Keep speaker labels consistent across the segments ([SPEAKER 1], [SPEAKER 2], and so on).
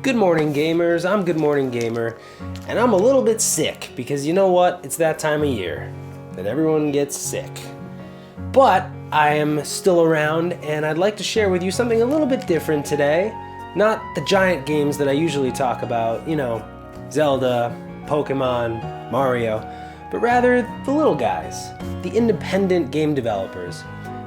[SPEAKER 1] Good morning, gamers. I'm Good Morning Gamer, and I'm a little bit sick because you know what? It's that time of year that everyone gets sick. But I am still around, and I'd like to share with you something a little bit different today. Not the giant games that I usually talk about, Zelda, Pokemon, Mario, but rather the little guys, the independent game developers.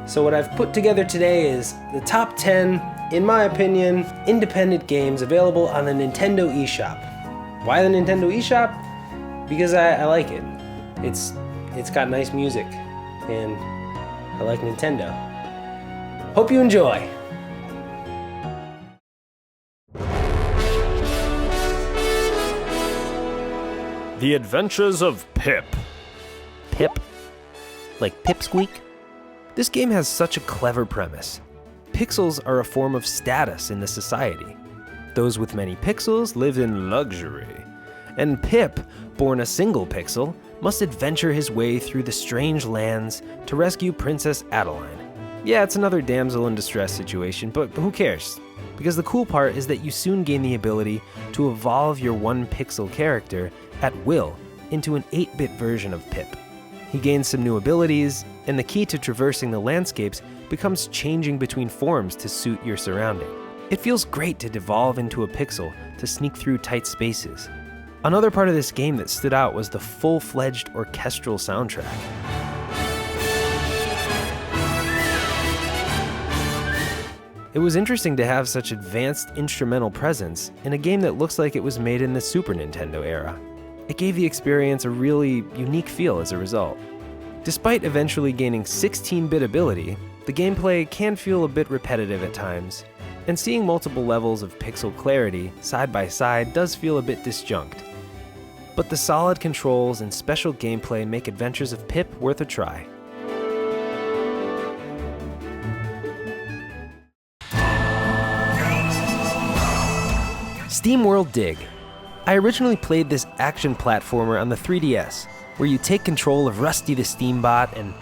[SPEAKER 1] So what I've put together today is the top 10, in my opinion, independent games available on the Nintendo eShop. Why the Nintendo eShop? Because I like it. It's got nice music, and I like Nintendo. Hope you enjoy.
[SPEAKER 2] The Adventures of Pip.
[SPEAKER 1] Pip? Like Pipsqueak? This game has such a clever premise. Pixels are a form of status in the society. Those with many pixels live in luxury. And Pip, born a single pixel, must adventure his way through the strange lands to rescue Princess Adeline. Yeah, it's another damsel in distress situation, but who cares? Because the cool part is that you soon gain the ability to evolve your one pixel character at will into an 8-bit version of Pip. He gains some new abilities, and the key to traversing the landscapes becomes changing between forms to suit your surrounding. It feels great to devolve into a pixel to sneak through tight spaces. Another part of this game that stood out was the full-fledged orchestral soundtrack. It was interesting to have such advanced instrumental presence in a game that looks like it was made in the Super Nintendo era. It gave the experience a really unique feel as a result. Despite eventually gaining 16-bit ability, the gameplay can feel a bit repetitive at times, and seeing multiple levels of pixel clarity side by side does feel a bit disjunct. But the solid controls and special gameplay make Adventures of Pip worth a try. Steamworld Dig. I originally played this action platformer on the 3DS, where you take control of Rusty the Steambot and...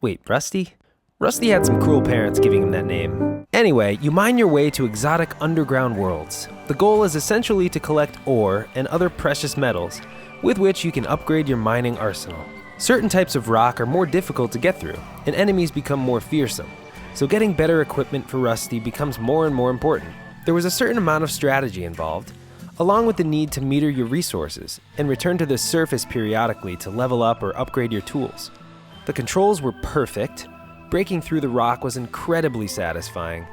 [SPEAKER 1] Wait, Rusty? Rusty had some cruel parents giving him that name. Anyway, you mine your way to exotic underground worlds. The goal is essentially to collect ore and other precious metals, with which you can upgrade your mining arsenal. Certain types of rock are more difficult to get through, and enemies become more fearsome, so getting better equipment for Rusty becomes more and more important. There was a certain amount of strategy involved, along with the need to meter your resources and return to the surface periodically to level up or upgrade your tools. The controls were perfect, breaking through the rock was incredibly satisfying,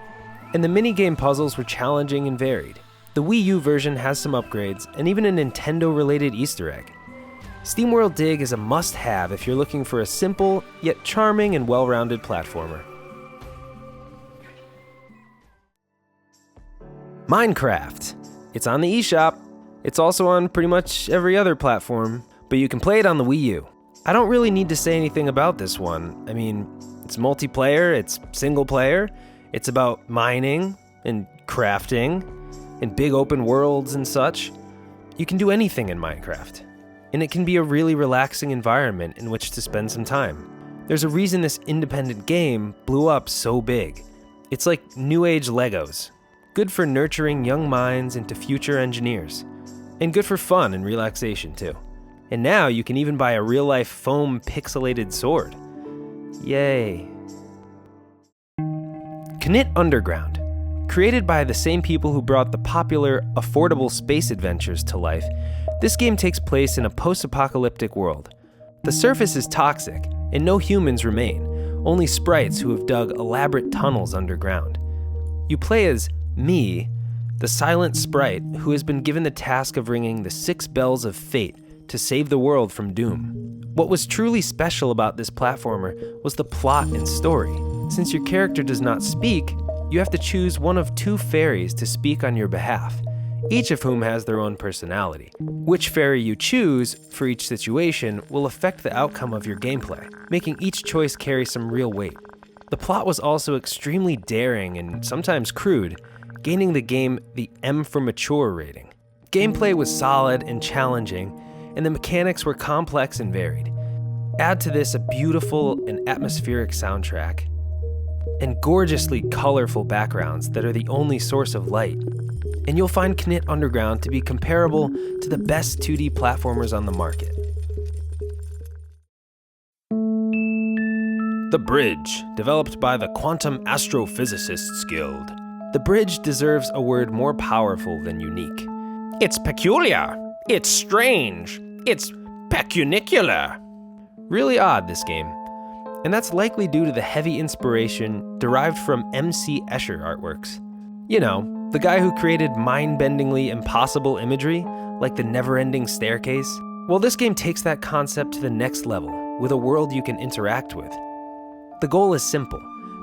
[SPEAKER 1] and the minigame puzzles were challenging and varied. The Wii U version has some upgrades and even a Nintendo-related Easter egg. Steamworld Dig is a must-have if you're looking for a simple, yet charming and well-rounded platformer. Minecraft. It's on the eShop. It's also on pretty much every other platform, but you can play it on the Wii U. I don't really need to say anything about this one. I mean, it's multiplayer, it's single player, it's about mining and crafting and big open worlds and such. You can do anything in Minecraft, and it can be a really relaxing environment in which to spend some time. There's a reason this independent game blew up so big. It's like new age Legos. Good for nurturing young minds into future engineers, and good for fun and relaxation too. And now you can even buy a real-life foam pixelated sword. Yay. Canet Underground. Created by the same people who brought the popular, affordable space adventures to life, this game takes place in a post-apocalyptic world. The surface is toxic, and no humans remain, only sprites who have dug elaborate tunnels underground. You play as Me, the silent sprite who has been given the task of ringing the 6 bells of fate to save the world from doom. What was truly special about this platformer was the plot and story. Since your character does not speak, you have to choose one of 2 fairies to speak on your behalf, each of whom has their own personality. Which fairy you choose for each situation will affect the outcome of your gameplay, making each choice carry some real weight. The plot was also extremely daring and sometimes crude, gaining the game the M for Mature rating. Gameplay was solid and challenging, and the mechanics were complex and varied. Add to this a beautiful and atmospheric soundtrack, and gorgeously colorful backgrounds that are the only source of light, and you'll find Canet Underground to be comparable to the best 2D platformers on the market.
[SPEAKER 2] The Bridge, developed by the Quantum Astrophysicists Guild.
[SPEAKER 1] The Bridge deserves a word more powerful than unique.
[SPEAKER 2] It's peculiar. It's strange. It's pecunicular.
[SPEAKER 1] Really odd, this game. And that's likely due to the heavy inspiration derived from M.C. Escher artworks. You know, the guy who created mind-bendingly impossible imagery, like the never-ending staircase. Well, this game takes that concept to the next level, with a world you can interact with. The goal is simple.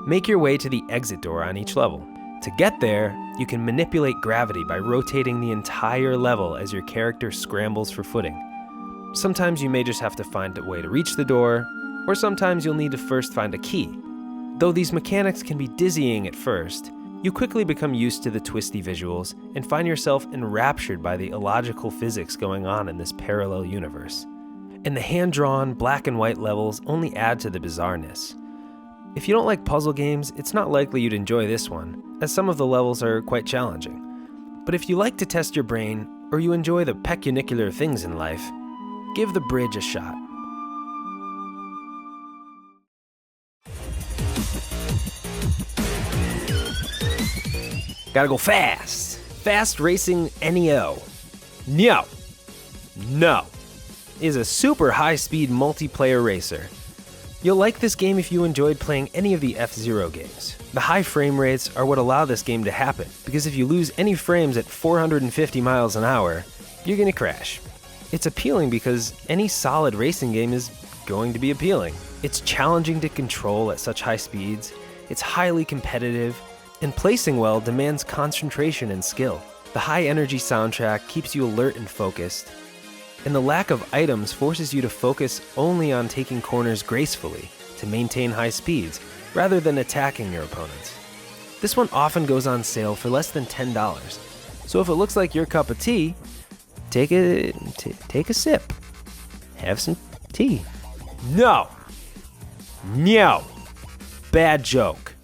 [SPEAKER 1] Make your way to the exit door on each level. To get there, you can manipulate gravity by rotating the entire level as your character scrambles for footing. Sometimes you may just have to find a way to reach the door, or sometimes you'll need to first find a key. Though these mechanics can be dizzying at first, you quickly become used to the twisty visuals and find yourself enraptured by the illogical physics going on in this parallel universe. And the hand-drawn, black and white levels only add to the bizarreness. If you don't like puzzle games, it's not likely you'd enjoy this one, as some of the levels are quite challenging. But if you like to test your brain, or you enjoy the pecunicular things in life, give The Bridge a shot. Gotta go fast. Fast Racing NEO. No. Is a super high-speed multiplayer racer. You'll like this game if you enjoyed playing any of the F-Zero games. The high frame rates are what allow this game to happen, because if you lose any frames at 450 miles an hour, you're gonna crash. It's appealing because any solid racing game is going to be appealing. It's challenging to control at such high speeds, it's highly competitive, and placing well demands concentration and skill. The high-energy soundtrack keeps you alert and focused, and the lack of items forces you to focus only on taking corners gracefully to maintain high speeds, rather than attacking your opponents. This one often goes on sale for less than $10, so if it looks like your cup of tea, take a sip. Have some tea. No. Bad joke.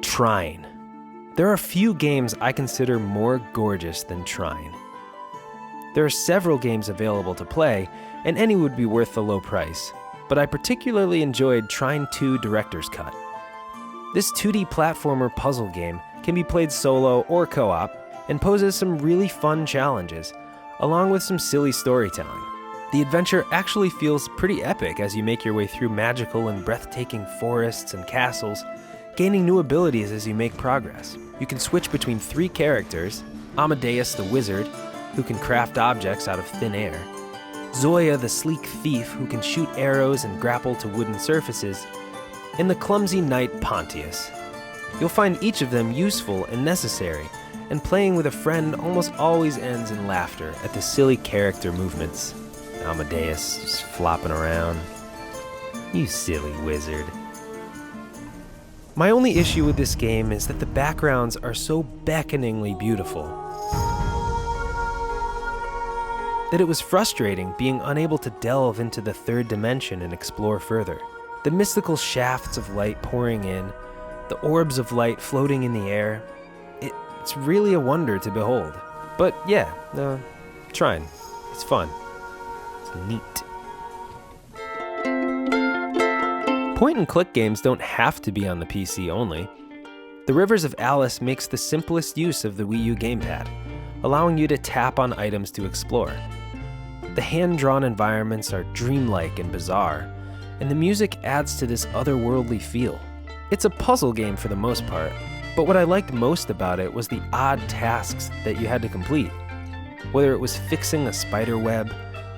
[SPEAKER 1] Trine. There are few games I consider more gorgeous than Trine. There are several games available to play, and any would be worth the low price, but I particularly enjoyed Trine 2 Director's Cut. This 2D platformer puzzle game can be played solo or co-op, and poses some really fun challenges, along with some silly storytelling. The adventure actually feels pretty epic as you make your way through magical and breathtaking forests and castles, gaining new abilities as you make progress. You can switch between 3 characters: Amadeus the wizard, who can craft objects out of thin air; Zoya the sleek thief, who can shoot arrows and grapple to wooden surfaces; and the clumsy knight Pontius. You'll find each of them useful and necessary, and playing with a friend almost always ends in laughter at the silly character movements. Amadeus just flopping around. You silly wizard. My only issue with this game is that the backgrounds are so beckoningly beautiful that it was frustrating being unable to delve into the third dimension and explore further. The mystical shafts of light pouring in, the orbs of light floating in the air, it's really a wonder to behold. But yeah, Trine. It's fun. It's neat. Point-and-click games don't have to be on the PC only. The Rivers of Alice makes the simplest use of the Wii U gamepad, allowing you to tap on items to explore. The hand-drawn environments are dreamlike and bizarre, and the music adds to this otherworldly feel. It's a puzzle game for the most part, but what I liked most about it was the odd tasks that you had to complete. Whether it was fixing a spider web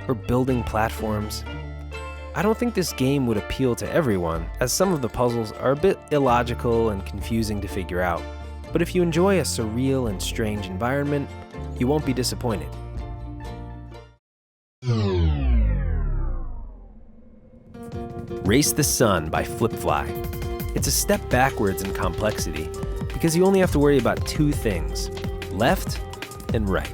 [SPEAKER 1] or building platforms. I don't think this game would appeal to everyone, as some of the puzzles are a bit illogical and confusing to figure out. But if you enjoy a surreal and strange environment, you won't be disappointed. Race the Sun by Flipfly. It's a step backwards in complexity, because you only have to worry about 2 things: left and right.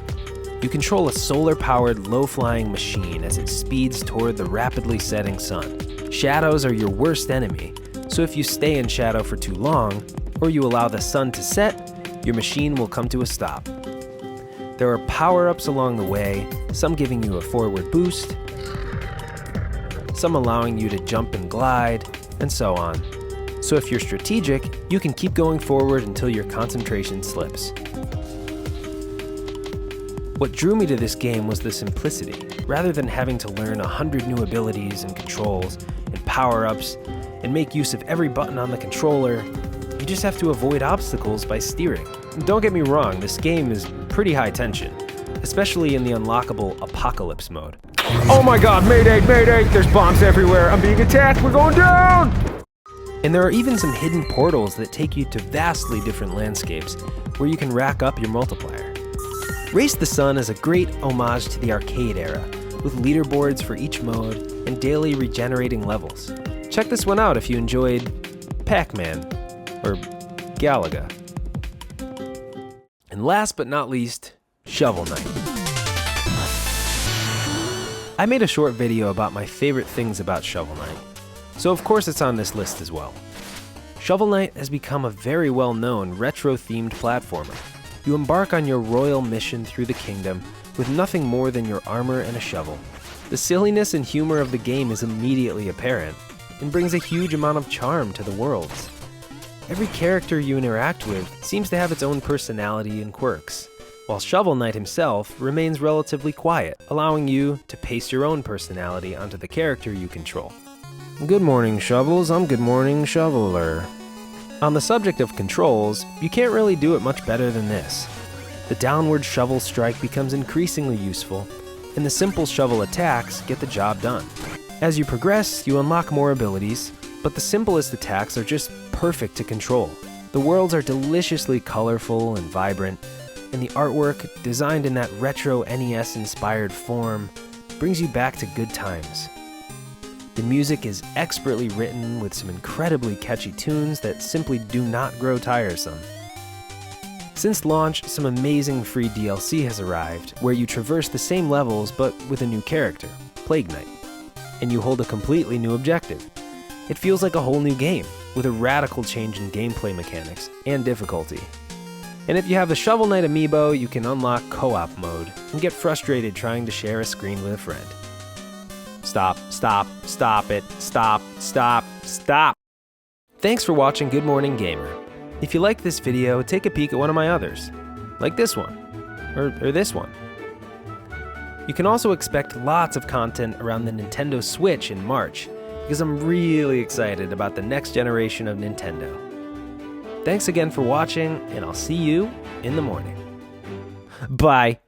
[SPEAKER 1] You control a solar-powered, low-flying machine as it speeds toward the rapidly setting sun. Shadows are your worst enemy, So if you stay in shadow for too long, or you allow the sun to set, your machine will come to a stop. There are power-ups along the way, some giving you a forward boost, some allowing you to jump and glide, and so on. So if you're strategic, you can keep going forward until your concentration slips. What drew me to this game was the simplicity. Rather than having to learn 100 new abilities and controls and power-ups and make use of every button on the controller, you just have to avoid obstacles by steering. Don't get me wrong, this game is pretty high tension, especially in the unlockable Apocalypse mode.
[SPEAKER 2] Oh my god, mayday, mayday! There's bombs everywhere! I'm being attacked! We're going down!
[SPEAKER 1] And there are even some hidden portals that take you to vastly different landscapes where you can rack up your multiplier. Race the Sun is a great homage to the arcade era, with leaderboards for each mode and daily regenerating levels. Check this one out if you enjoyed Pac-Man or Galaga. And last but not least, Shovel Knight. I made a short video about my favorite things about Shovel Knight, so of course it's on this list as well. Shovel Knight has become a very well-known retro-themed platformer. You embark on your royal mission through the kingdom with nothing more than your armor and a shovel. The silliness and humor of the game is immediately apparent and brings a huge amount of charm to the worlds. Every character you interact with seems to have its own personality and quirks, while Shovel Knight himself remains relatively quiet, allowing you to paste your own personality onto the character you control. Good morning, Shovels. I'm Good Morning Shoveler. On the subject of controls, you can't really do it much better than this. The downward shovel strike becomes increasingly useful, and the simple shovel attacks get the job done. As you progress, you unlock more abilities, but the simplest attacks are just perfect to control. The worlds are deliciously colorful and vibrant, and the artwork, designed in that retro NES-inspired form, brings you back to good times. The music is expertly written with some incredibly catchy tunes that simply do not grow tiresome. Since launch, some amazing free DLC has arrived, where you traverse the same levels but with a new character, Plague Knight, and you hold a completely new objective. It feels like a whole new game, with a radical change in gameplay mechanics and difficulty. And if you have the Shovel Knight amiibo, you can unlock co-op mode and get frustrated trying to share a screen with a friend. Stop, stop, stop it, stop, stop, stop. Thanks for watching Good Morning Gamer. If you like this video, take a peek at one of my others, like this one, or this one. You can also expect lots of content around the Nintendo Switch in March, because I'm really excited about the next generation of Nintendo. Thanks again for watching, and I'll see you in the morning. Bye.